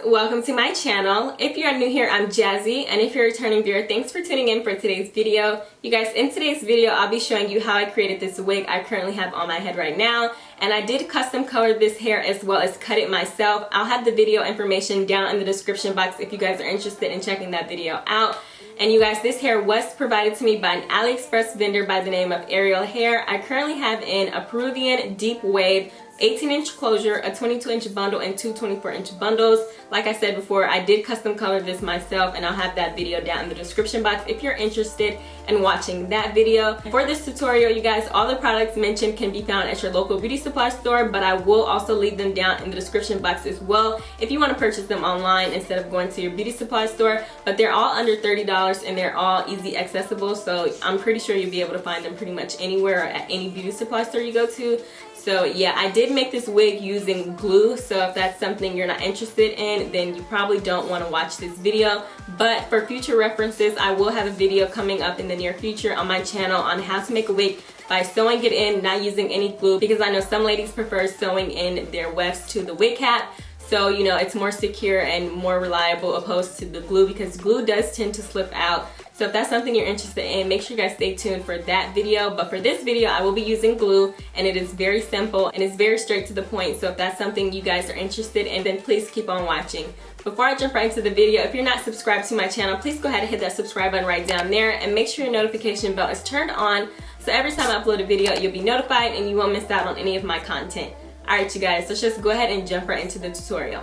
welcome to my channel. If you are new here, I'm Jazzy, and if you're a returning viewer, thanks for tuning in for today's video. You guys, in today's video, I'll be showing you how I created this wig I currently have on my head right now, and I did custom color this hair as well as cut it myself. I'll have the video information down in the description box if you guys are interested in checking that video out. And you guys, this hair was provided to me by an Aliexpress vendor by the name of Ariel hair. I currently have in a Peruvian deep wave 18-inch closure, a 22-inch bundle, and two 24-inch bundles. Like I said before, I did custom color this myself, and I'll have that video down in the description box if you're interested in watching that video. For this tutorial, you guys, all the products mentioned can be found at your local beauty supply store, but I will also leave them down in the description box as well if you want to purchase them online instead of going to your beauty supply store. But they're all under $30 and they're all easy accessible, so I'm pretty sure you'll be able to find them pretty much anywhere or at any beauty supply store you go to. So yeah, I did make this wig using glue, so if that's something you're not interested in, then you probably don't want to watch this video. But for future references, I will have a video coming up in the near future on my channel on how to make a wig by sewing it in, not using any glue, because I know some ladies prefer sewing in their wefts to the wig cap. So, you know, it's more secure and more reliable opposed to the glue, because glue does tend to slip out. So if that's something you're interested in, make sure you guys stay tuned for that video. But for this video, I will be using glue, and it is very simple and it's very straight to the point. So if that's something you guys are interested in, then please keep on watching. Before I jump right into the video, if you're not subscribed to my channel, please go ahead and hit that subscribe button right down there, and make sure your notification bell is turned on, so every time I upload a video, you'll be notified and you won't miss out on any of my content. Alright you guys, let's just go ahead and jump right into the tutorial.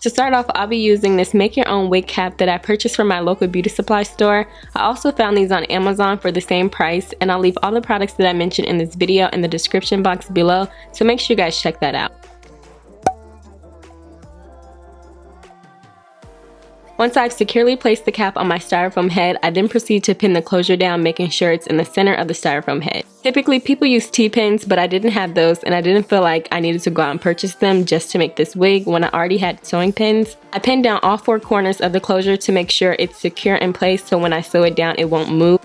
To start off, I'll be using this make your own wig cap that I purchased from my local beauty supply store. I also found these on Amazon for the same price, and I'll leave all the products that I mentioned in this video in the description box below, so make sure you guys check that out. Once I've securely placed the cap on my styrofoam head, I then proceed to pin the closure down, making sure it's in the center of the styrofoam head. Typically, people use T-pins, but I didn't have those, and I didn't feel like I needed to go out and purchase them just to make this wig when I already had sewing pins. I pinned down all four corners of the closure to make sure it's secure in place, so when I sew it down, it won't move.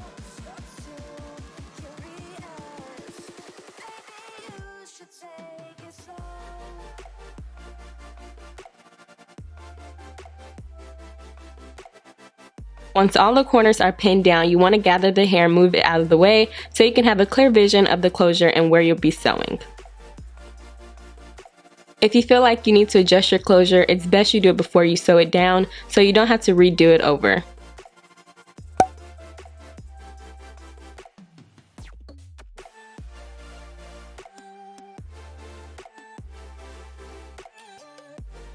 Once all the corners are pinned down, you want to gather the hair and move it out of the way so you can have a clear vision of the closure and where you'll be sewing. If you feel like you need to adjust your closure, it's best you do it before you sew it down so you don't have to redo it over.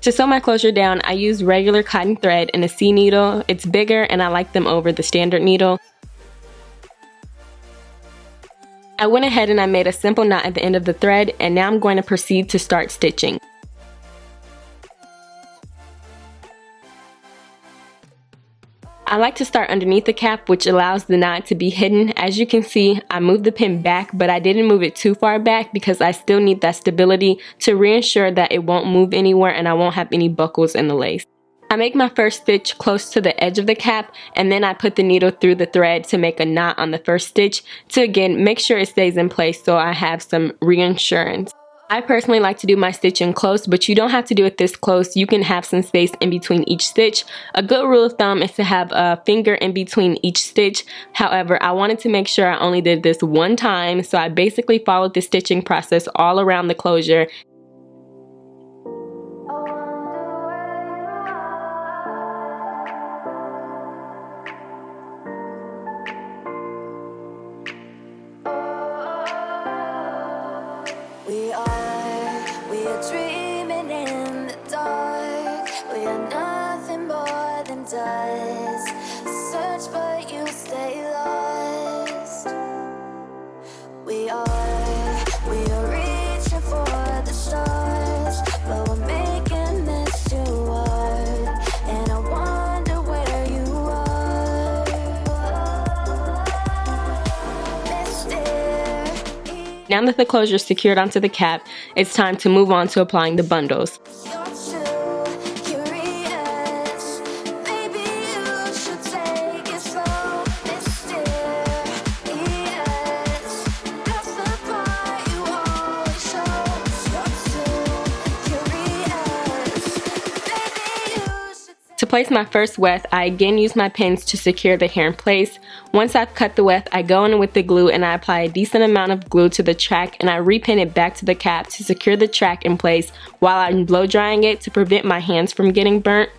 To sew my closure down, I use regular cotton thread and a C needle. It's bigger and I like them over the standard needle. I went ahead and I made a simple knot at the end of the thread, and now I'm going to proceed to start stitching. I like to start underneath the cap, which allows the knot to be hidden. As you can see, I moved the pin back, but I didn't move it too far back because I still need that stability to reassure that it won't move anywhere and I won't have any buckles in the lace. I make my first stitch close to the edge of the cap, and then I put the needle through the thread to make a knot on the first stitch to again make sure it stays in place so I have some reassurance. I personally like to do my stitching close, but you don't have to do it this close. You can have some space in between each stitch. A good rule of thumb is to have a finger in between each stitch. However, I wanted to make sure I only did this one time, so I basically followed the stitching process all around the closure. We are dreaming in the dark. We are nothing more than dust. Search but you stay lost. We are reaching for the stars, but we're making this too hard. And I wonder where you are. Now that the closure is secured onto the cap, it's time to move on to applying the bundles. place my first weft, I again use my pins to secure the hair in place. Once I've cut the weft, I go in with the glue and I apply a decent amount of glue to the track and I repin it back to the cap to secure the track in place while I'm blow drying it to prevent my hands from getting burnt.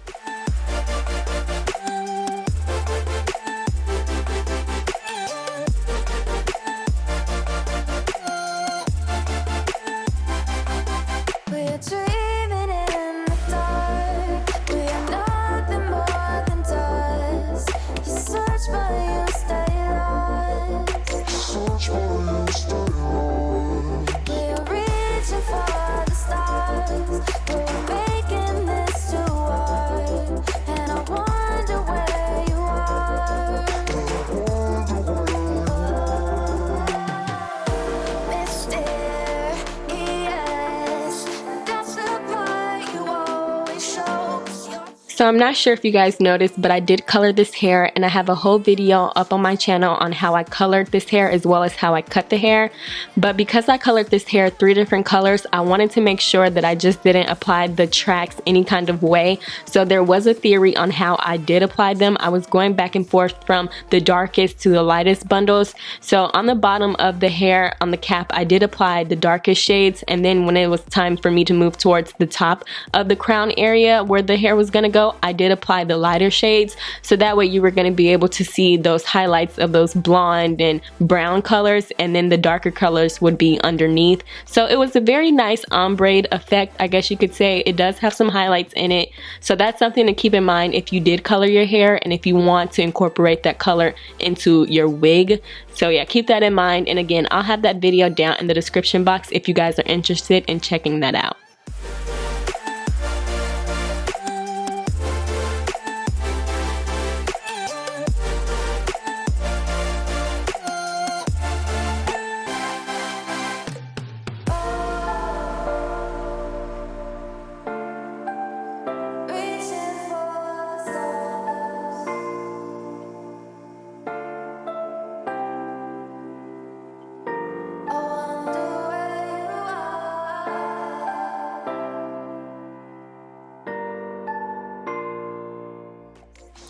So I'm not sure if you guys noticed, but I did color this hair and I have a whole video up on my channel on how I colored this hair as well as how I cut the hair. But because I colored this hair 3 different colors, I wanted to make sure that I just didn't apply the tracks any kind of way. So there was a theory on how I did apply them. I was going back and forth from the darkest to the lightest bundles. So on the bottom of the hair on the cap, I did apply the darkest shades, and then when it was time for me to move towards the top of the crown area where the hair was gonna go, I did apply the lighter shades, so that way you were going to be able to see those highlights of those blonde and brown colors, and then the darker colors would be underneath. So it was a very nice ombre effect, I guess you could say. It does have some highlights in it, so that's something to keep in mind if you did color your hair and if you want to incorporate that color into your wig. So yeah, keep that in mind, and again, I'll have that video down in the description box if you guys are interested in checking that out.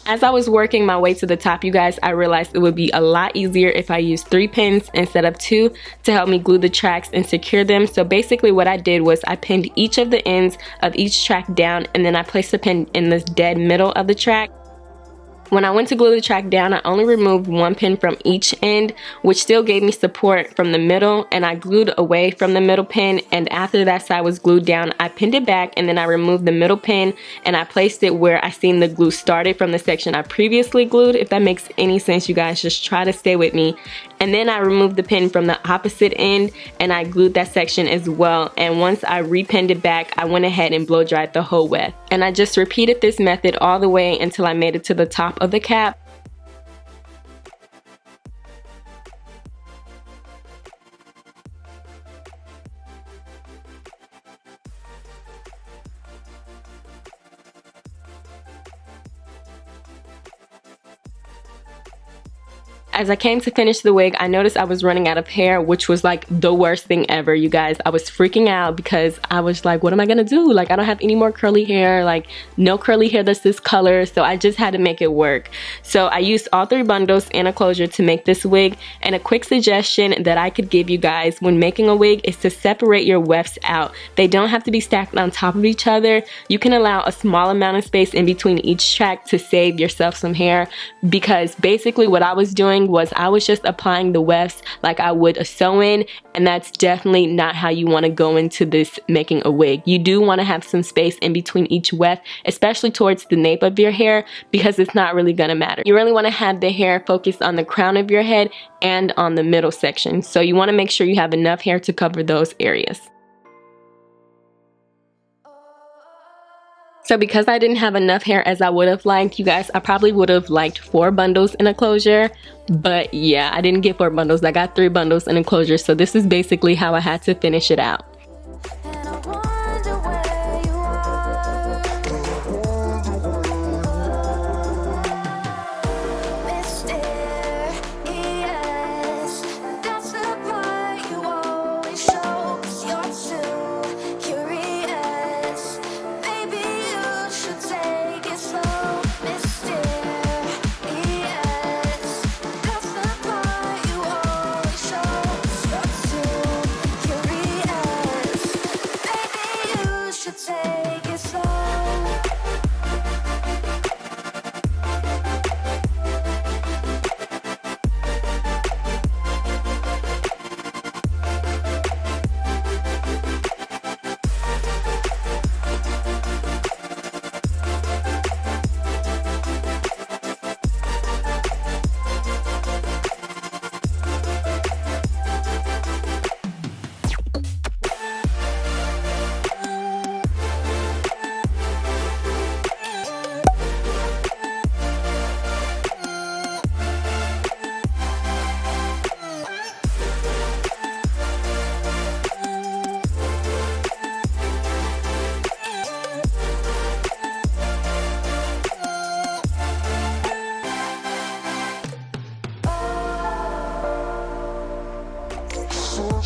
As I was working my way to the top, you guys, I realized it would be a lot easier if I used 3 pins instead of 2 to help me glue the tracks and secure them. So basically what I did was I pinned each of the ends of each track down, and then I placed the pin in the dead middle of the track. When I went to glue the track down, I only removed 1 pin from each end, which still gave me support from the middle, and I glued away from the middle pin, and after that side was glued down, I pinned it back, and then I removed the middle pin and I placed it where I seen the glue started from the section I previously glued. If that makes any sense, you guys, just try to stay with me. And then I removed the pin from the opposite end and I glued that section as well. And once I repinned it back, I went ahead and blow dried the whole weft. And I just repeated this method all the way until I made it to the top of the cap. As I came to finish the wig, I noticed I was running out of hair, which was like the worst thing ever, you guys. I was freaking out because I was like, what am I gonna do? Like, I don't have any more curly hair, like no curly hair that's this color, so I just had to make it work. So I used all 3 bundles and a closure to make this wig, and a quick suggestion that I could give you guys when making a wig is to separate your wefts out. They don't have to be stacked on top of each other. You can allow a small amount of space in between each track to save yourself some hair, because basically what I was doing was I was just applying the wefts like I would a sew-in, and that's definitely not how you want to go into this making a wig. You do want to have some space in between each weft, especially towards the nape of your hair, because it's not really gonna matter. You really want to have the hair focused on the crown of your head and on the middle section, so you want to make sure you have enough hair to cover those areas. So because I didn't have enough hair as I would have liked, you guys, I probably would have liked 4 bundles in a closure. But yeah, I didn't get 4 bundles. I got 3 bundles in a closure. So this is basically how I had to finish it out. Curious, maybe you should take it slow. We're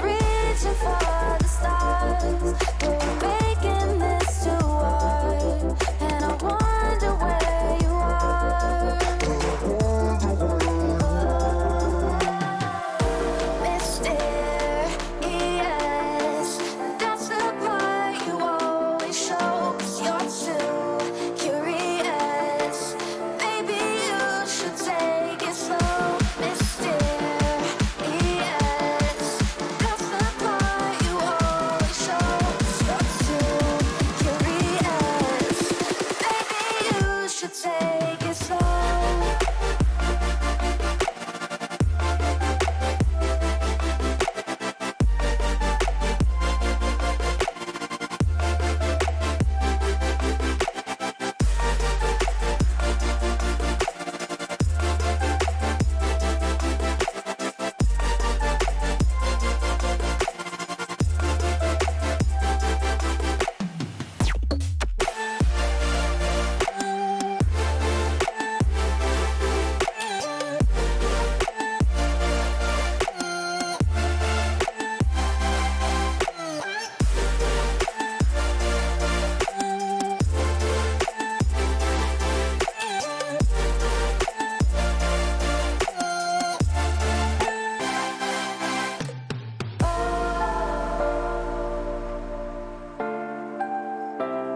reaching for the stars, but we're making this too hard. And I wonder where you are. Mysterious, that's the part you always show. 'Cause you're too curious. Maybe you should take it slow. Mysterious, that's the part you always show. 'Cause you're too curious. Maybe you should take it slow.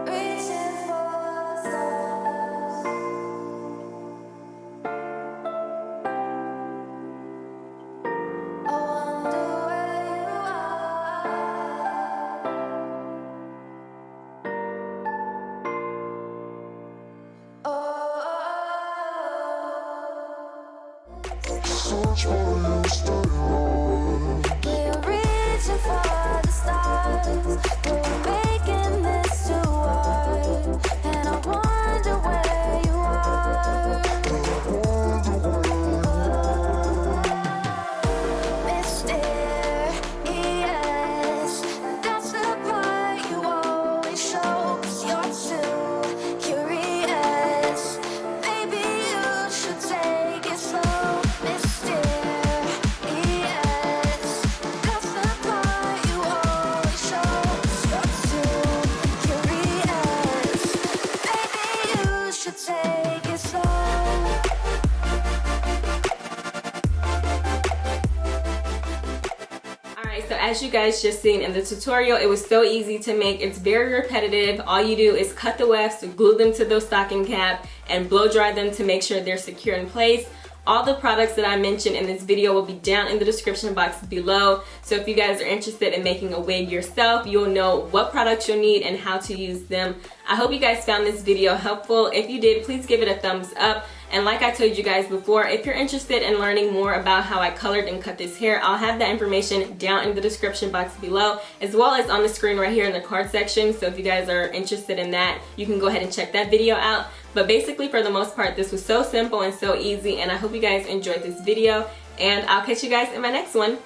Reaching for stars. I wonder where you are. We're reaching for the stars, but we're making this too hard. And I wonder where you are. Mysterious, that's the part you always show. 'Cause you're too curious. Maybe you should take it slow. Mysterious, that's the part you always show. 'Cause you're too curious. Maybe you should take it slow. Alright, so as you guys just seen in the tutorial, it was so easy to make. It's very repetitive. All you do is cut the wefts, glue them to those stocking cap, and blow dry them to make sure they're secure in place. All the products that I mentioned in this video will be down in the description box below. So if you guys are interested in making a wig yourself, you'll know what products you'll need and how to use them. I hope you guys found this video helpful. If you did, please give it a thumbs up. And like I told you guys before, if you're interested in learning more about how I colored and cut this hair, I'll have that information down in the description box below, as well as on the screen right here in the card section. So if you guys are interested in that, you can go ahead and check that video out. But basically, for the most part, this was so simple and so easy, and I hope you guys enjoyed this video, and I'll catch you guys in my next one.